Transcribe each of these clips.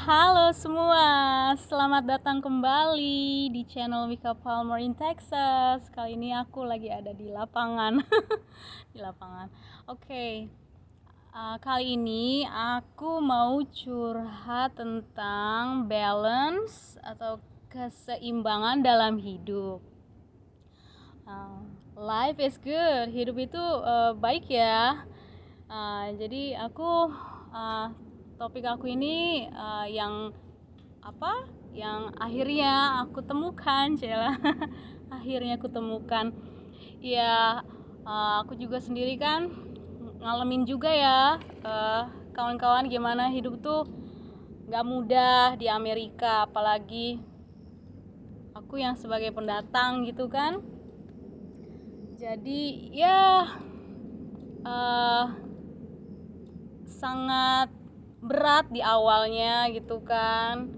Halo semua, selamat datang kembali di channel Wika Palmer in Texas. Kali ini aku lagi ada di lapangan. Di lapangan. Oke, kali ini aku mau curhat tentang balance atau keseimbangan dalam hidup. Life is good, hidup itu baik ya. Jadi topik aku ini yang apa yang akhirnya aku temukan, Cela. Akhirnya aku temukan ya. Aku juga sendiri kan ngalamin juga ya, kawan-kawan, gimana hidup tuh nggak mudah di Amerika, apalagi aku yang sebagai pendatang gitu kan. Jadi ya eh, sangat berat di awalnya gitu kan,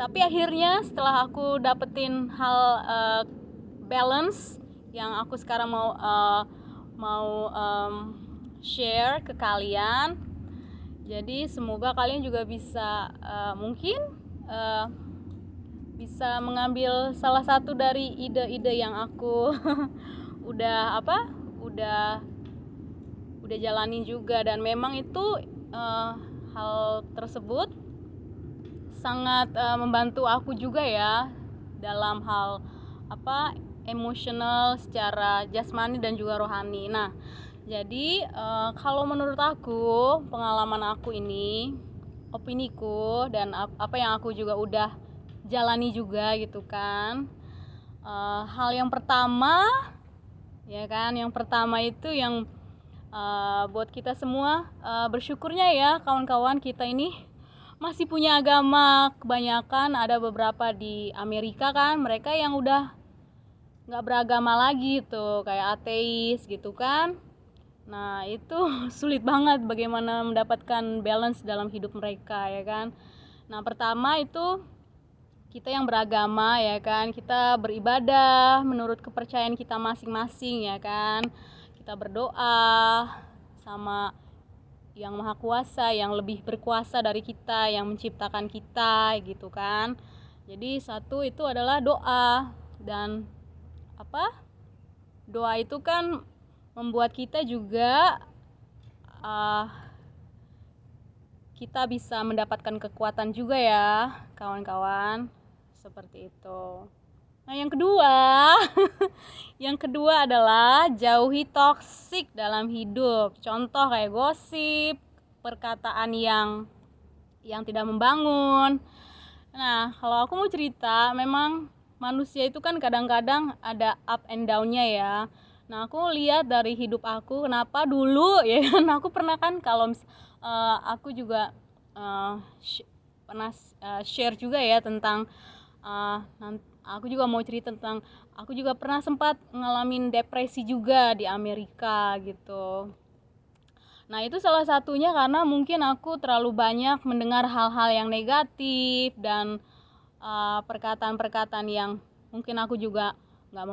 tapi akhirnya setelah aku dapetin hal balance yang aku sekarang mau share ke kalian. Jadi semoga kalian juga bisa mungkin uh, bisa mengambil salah satu dari ide-ide yang aku udah apa udah jalanin juga, dan memang itu hal tersebut sangat membantu aku juga ya dalam hal emosional, secara jasmani dan juga rohani. Nah, jadi kalau menurut aku, pengalaman aku ini, opiniku, dan apa yang aku juga udah jalani juga gitu kan. Hal yang pertama ya kan, yang pertama itu yang buat kita semua bersyukurnya ya kawan-kawan, kita ini masih punya agama. Kebanyakan ada beberapa di Amerika kan, mereka yang udah nggak beragama lagi tuh, kayak ateis gitu kan. Nah itu sulit banget bagaimana mendapatkan balance dalam hidup mereka ya kan. Nah pertama itu kita yang beragama ya kan, kita beribadah menurut kepercayaan kita masing-masing ya kan. Kita berdoa sama yang maha kuasa, yang lebih berkuasa dari kita, yang menciptakan kita gitu kan. Jadi satu itu adalah doa. Dan doa itu kan membuat kita juga uh, kita bisa mendapatkan kekuatan juga ya kawan-kawan, seperti itu. Nah yang kedua yang kedua adalah jauhi toksik dalam hidup. Contoh kayak gosip, perkataan yang tidak membangun. Nah kalau aku mau cerita, memang manusia itu kan kadang-kadang ada up and down-nya ya. Nah aku lihat dari hidup aku, kenapa dulu ya kan, aku pernah kan, kalau aku juga pernah share juga ya tentang aku juga mau cerita tentang aku juga pernah sempat ngalamin depresi juga di Amerika gitu. Nah itu salah satunya karena mungkin aku terlalu banyak mendengar hal-hal yang negatif dan perkataan-perkataan yang mungkin aku juga nggak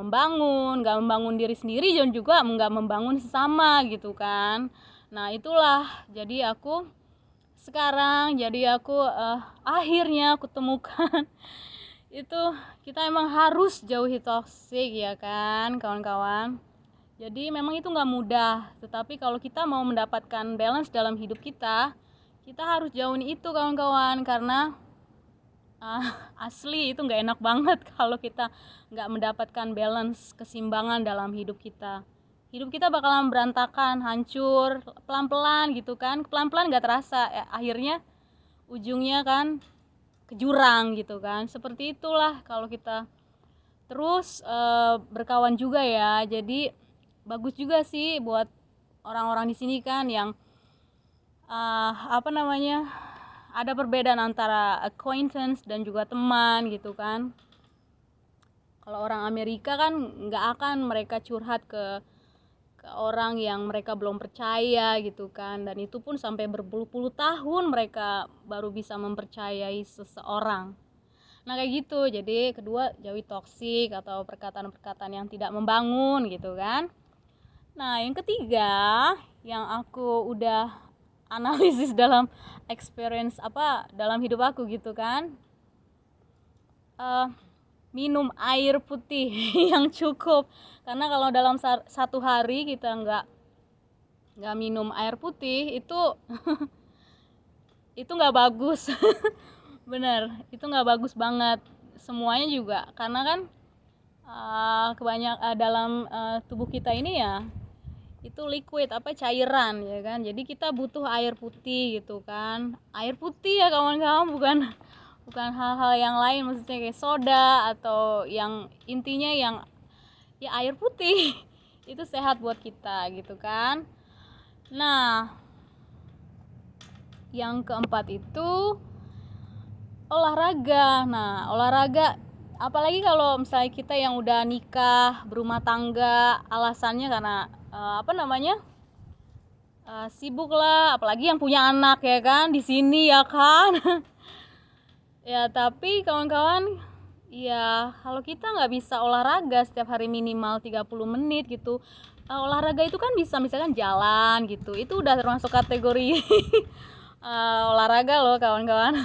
membangun diri sendiri, dan juga nggak membangun sesama gitu kan. Nah itulah, jadi aku sekarang, akhirnya aku temukan itu kita emang harus jauhi toksik ya kan kawan-kawan. Jadi memang itu nggak mudah, tetapi kalau kita mau mendapatkan balance dalam hidup kita harus jauhin itu kawan-kawan. Karena asli itu nggak enak banget kalau kita nggak mendapatkan balance, keseimbangan dalam hidup kita. Hidup kita bakalan berantakan, hancur, pelan-pelan gitu kan. Pelan-pelan nggak terasa, akhirnya ujungnya kan ke jurang gitu kan. Seperti itulah kalau kita terus berkawan juga ya. Jadi bagus juga sih buat orang-orang di sini kan yang ada perbedaan antara acquaintance dan juga teman gitu kan. Kalau orang Amerika kan nggak akan mereka curhat ke orang yang mereka belum percaya gitu kan, dan itu pun sampai berpuluh-puluh tahun mereka baru bisa mempercayai seseorang. Nah kayak gitu. Jadi kedua, jauhi toksik atau perkataan-perkataan yang tidak membangun gitu kan. Nah yang ketiga yang aku udah analisis dalam experience dalam hidup aku gitu kan. Minum air putih yang cukup, karena kalau dalam satu hari kita nggak minum air putih itu nggak bagus. Bener, itu nggak bagus banget semuanya juga, karena kan dalam tubuh kita ini ya itu liquid cairan ya kan, jadi kita butuh air putih gitu kan. Air putih ya kawan-kawan, bukan hal-hal yang lain, maksudnya kayak soda atau yang intinya yang ya air putih. Itu sehat buat kita gitu kan. Nah, yang keempat itu olahraga. Nah, olahraga apalagi kalau misalnya kita yang udah nikah, berumah tangga, alasannya karena sibuk lah, apalagi yang punya anak ya kan di sini ya kan. Ya tapi kawan-kawan, ya kalau kita nggak bisa olahraga setiap hari minimal 30 menit gitu, olahraga itu kan bisa misalkan jalan gitu, itu udah termasuk kategori olahraga loh kawan-kawan.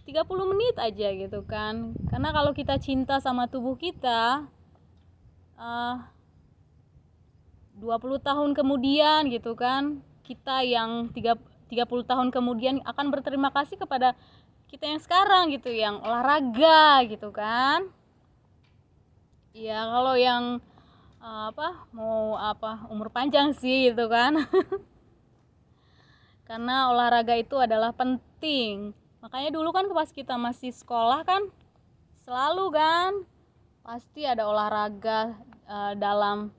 30 menit aja gitu kan, karena kalau kita cinta sama tubuh kita, 20 tahun kemudian gitu kan, kita yang 30 tahun kemudian akan berterima kasih kepada kita yang sekarang gitu, yang olahraga gitu kan. Ya kalau yang umur panjang sih gitu kan. Karena olahraga itu adalah penting. Makanya dulu kan pas kita masih sekolah kan selalu kan pasti ada olahraga dalam,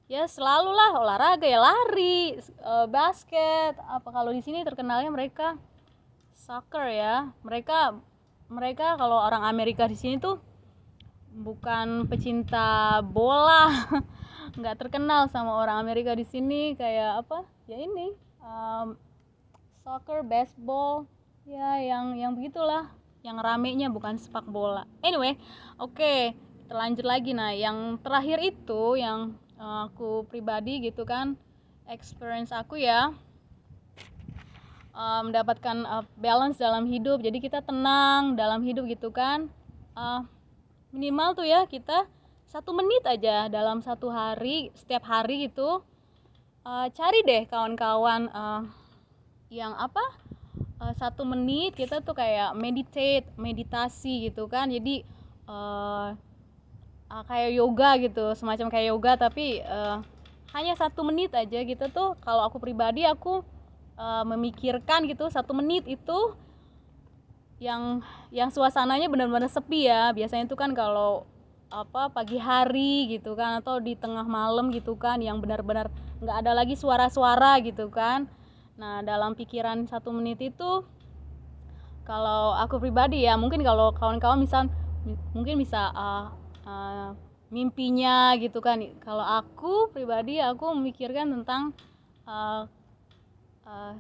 ya selalu lah olahraga, ya lari, basket, kalau di sini terkenalnya mereka soccer ya. Mereka kalau orang Amerika di sini tuh bukan pecinta bola. Nggak terkenal sama orang Amerika di sini kayak ini soccer, baseball, ya yang begitulah, yang ramenya bukan sepak bola. Anyway, oke, terlanjut lagi. Nah, yang terakhir itu yang aku pribadi gitu kan, experience aku ya, mendapatkan balance dalam hidup. Jadi kita tenang dalam hidup gitu kan. Minimal tuh ya kita 1 menit aja dalam satu hari, setiap hari gitu. Cari deh kawan-kawan yang 1 menit kita tuh kayak meditasi gitu kan. Jadi kayak yoga gitu, semacam kayak yoga, tapi hanya 1 menit aja gitu tuh. Kalau aku pribadi, aku memikirkan gitu 1 menit itu yang suasananya benar-benar sepi ya. Biasanya itu kan kalau pagi hari gitu kan, atau di tengah malam gitu kan, yang benar-benar nggak ada lagi suara-suara gitu kan. Nah, dalam pikiran 1 menit itu, kalau aku pribadi ya, mungkin kalau kawan-kawan mungkin bisa mimpinya gitu kan. Kalau aku pribadi, aku memikirkan tentang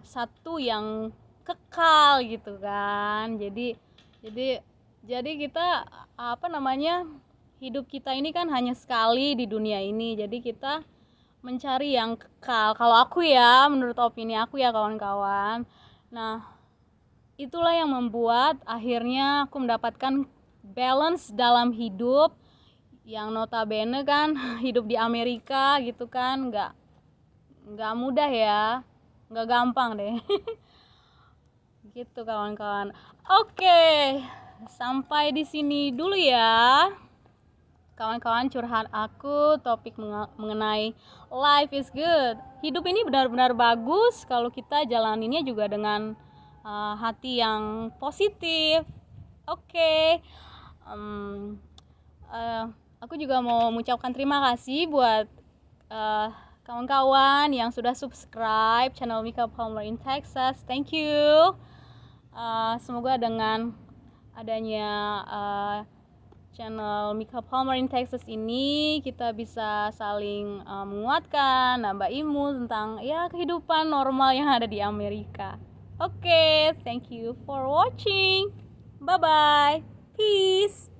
satu yang kekal gitu kan. Jadi kita hidup kita ini kan hanya sekali di dunia ini. Jadi kita mencari yang kekal. Kalau aku ya, menurut opini aku ya kawan-kawan. Nah, itulah yang membuat akhirnya aku mendapatkan balance dalam hidup, yang notabene kan hidup di Amerika gitu kan nggak mudah ya, nggak gampang deh. Gitu kawan-kawan. Oke, sampai di sini dulu ya kawan-kawan curhat aku, topik mengenai life is good. Hidup ini benar-benar bagus kalau kita jalaninnya juga dengan hati yang positif. Oke. Aku juga mau mengucapkan terima kasih buat kawan-kawan yang sudah subscribe channel Mika Palmer in Texas. Thank you. Semoga dengan adanya channel Mika Palmer in Texas ini, kita bisa saling menguatkan, nambah ilmu tentang ya kehidupan normal yang ada di Amerika. Oke, thank you for watching. Bye bye. Peace.